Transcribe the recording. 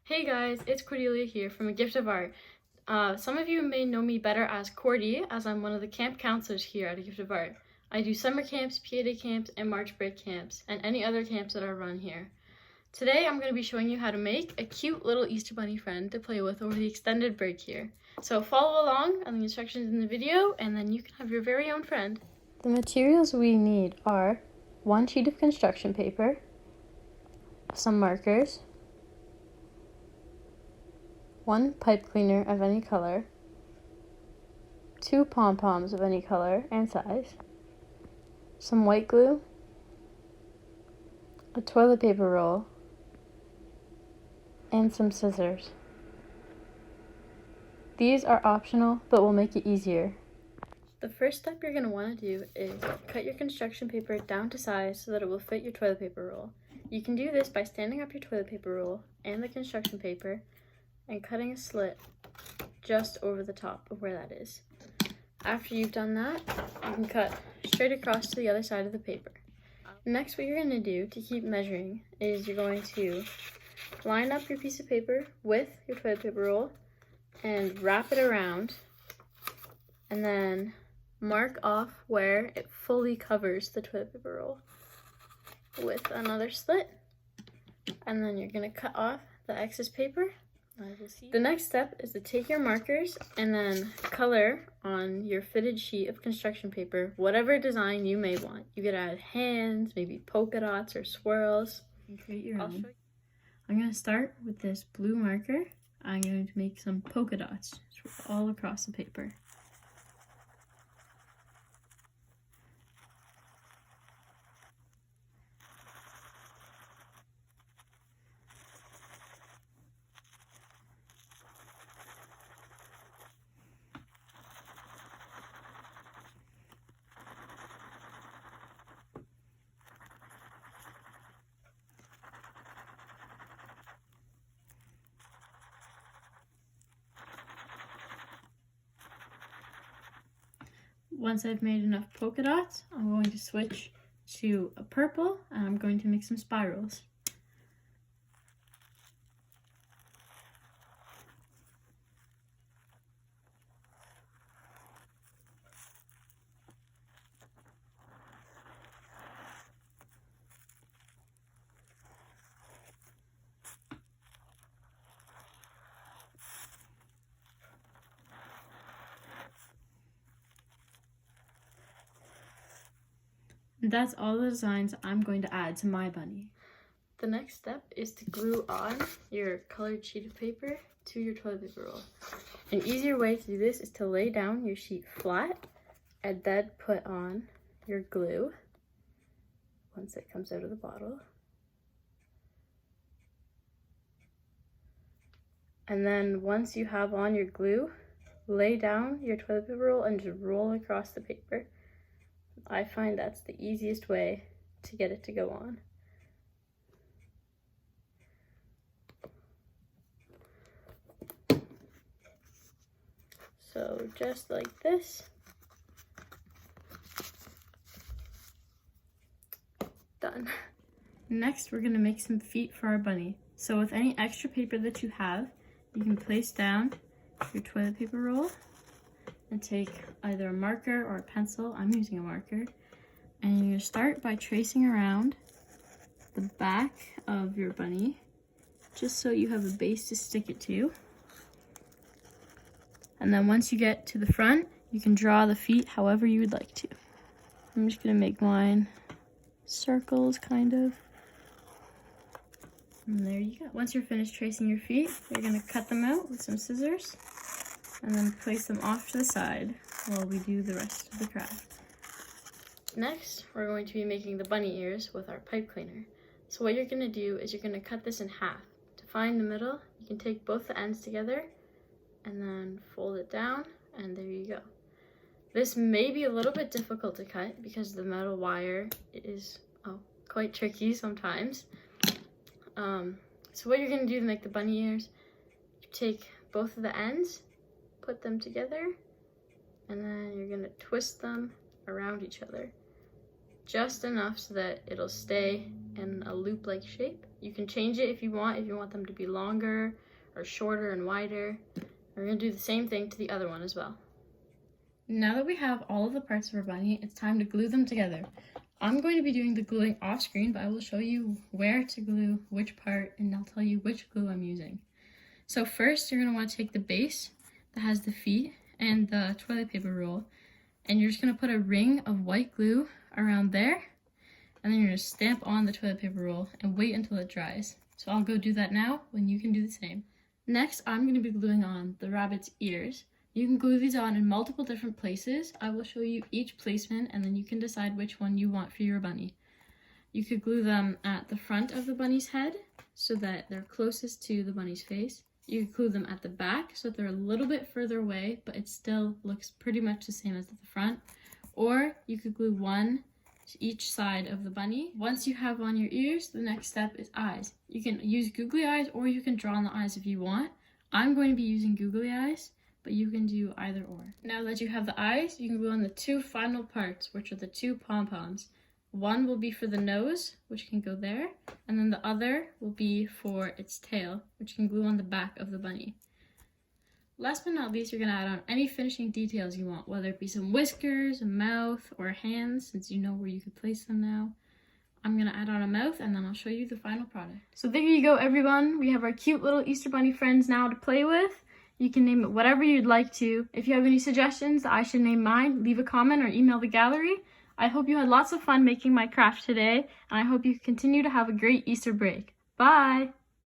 Hey guys, it's Cordelia here from A Gift of Art. Some of you may know me better as Cordy, as I'm one of the camp counselors here at A Gift of Art. I do summer camps, PA day camps, and March break camps, and any other camps that are run here. Today I'm going to be showing you how to make a cute little Easter bunny friend to play with over the extended break here. So follow along on the instructions in the video, and then you can have your very own friend. The materials we need are 1 sheet of construction paper, some markers, 1 pipe cleaner of any color, 2 pom poms of any color and size, some white glue, a toilet paper roll, and some scissors. These are optional, but will make it easier. The first step you're going to want to do is cut your construction paper down to size so that it will fit your toilet paper roll. You can do this by standing up your toilet paper roll and the construction paper and cutting a slit just over the top of where that is. After you've done that, you can cut straight across to the other side of the paper. Next, what you're going to do to keep measuring is you're going to line up your piece of paper with your toilet paper roll and wrap it around, and then mark off where it fully covers the toilet paper roll with another slit, and then you're going to cut off the excess paper. The next step is to take your markers and then color on your fitted sheet of construction paper whatever design you may want. You could add hands, maybe polka dots or swirls. You can create your own. I'm going to start with this blue marker. I'm going to make some polka dots all across the paper. Once I've made enough polka dots, I'm going to switch to a purple and I'm going to make some spirals. And that's all the designs I'm going to add to my bunny. The next step is to glue on your colored sheet of paper to your toilet paper roll. An easier way to do this is to lay down your sheet flat and then put on your glue once it comes out of the bottle. And then once you have on your glue, lay down your toilet paper roll and just roll across the paper. I find that's the easiest way to get it to go on. So just like this. Done. Next, we're going to make some feet for our bunny. So with any extra paper that you have, you can place down your toilet paper roll and take either a marker or a pencil. I'm using a marker. And you're going to start by tracing around the back of your bunny, just so you have a base to stick it to. And then once you get to the front, you can draw the feet however you would like to. I'm just going to make mine circles, kind of. And there you go. Once you're finished tracing your feet, you're going to cut them out with some scissors and then place them off to the side while we do the rest of the craft. Next, we're going to be making the bunny ears with our pipe cleaner. So what you're going to do is you're going to cut this in half. To find the middle, you can take both the ends together and then fold it down, and there you go. This may be a little bit difficult to cut because the metal wire is quite tricky sometimes. So what you're going to do to make the bunny ears, you take both of the ends, put them together, and then you're going to twist them around each other, just enough so that it'll stay in a loop-like shape. You can change it if you want them to be longer or shorter and wider. We're gonna do the same thing to the other one as well. Now that we have all of the parts of our bunny, it's time to glue them together. I'm going to be doing the gluing off screen, but I will show you where to glue which part, and I'll tell you which glue I'm using. So first, you're going to want to take the base that has the feet and the toilet paper roll, and you're just going to put a ring of white glue around there, and then you're going to stamp on the toilet paper roll and wait until it dries. So I'll go do that now, when you can do the same. Next, I'm going to be gluing on the rabbit's ears. You can glue these on in multiple different places. I will show you each placement, and then you can decide which one you want for your bunny. You could glue them at the front of the bunny's head so that they're closest to the bunny's face. You could glue them at the back so that they're a little bit further away, but it still looks pretty much the same as at the front. Or you could glue one to each side of the bunny. Once you have on your ears, the next step is eyes. You can use googly eyes, or you can draw on the eyes if you want. I'm going to be using googly eyes, but you can do either or. Now that you have the eyes, you can glue on the two final parts, which are the two pom-poms. One will be for the nose, which can go there, and then the other will be for its tail, which can glue on the back of the bunny. Last but not least, you're going to add on any finishing details you want, whether it be some whiskers, a mouth, or hands, since you know where you could place them now. I'm going to add on a mouth, and then I'll show you the final product. So there you go, everyone. We have our cute little Easter bunny friends now to play with. You can name it whatever you'd like to. If you have any suggestions that I should name mine, leave a comment or email the gallery. I hope you had lots of fun making my craft today, and I hope you continue to have a great Easter break. Bye!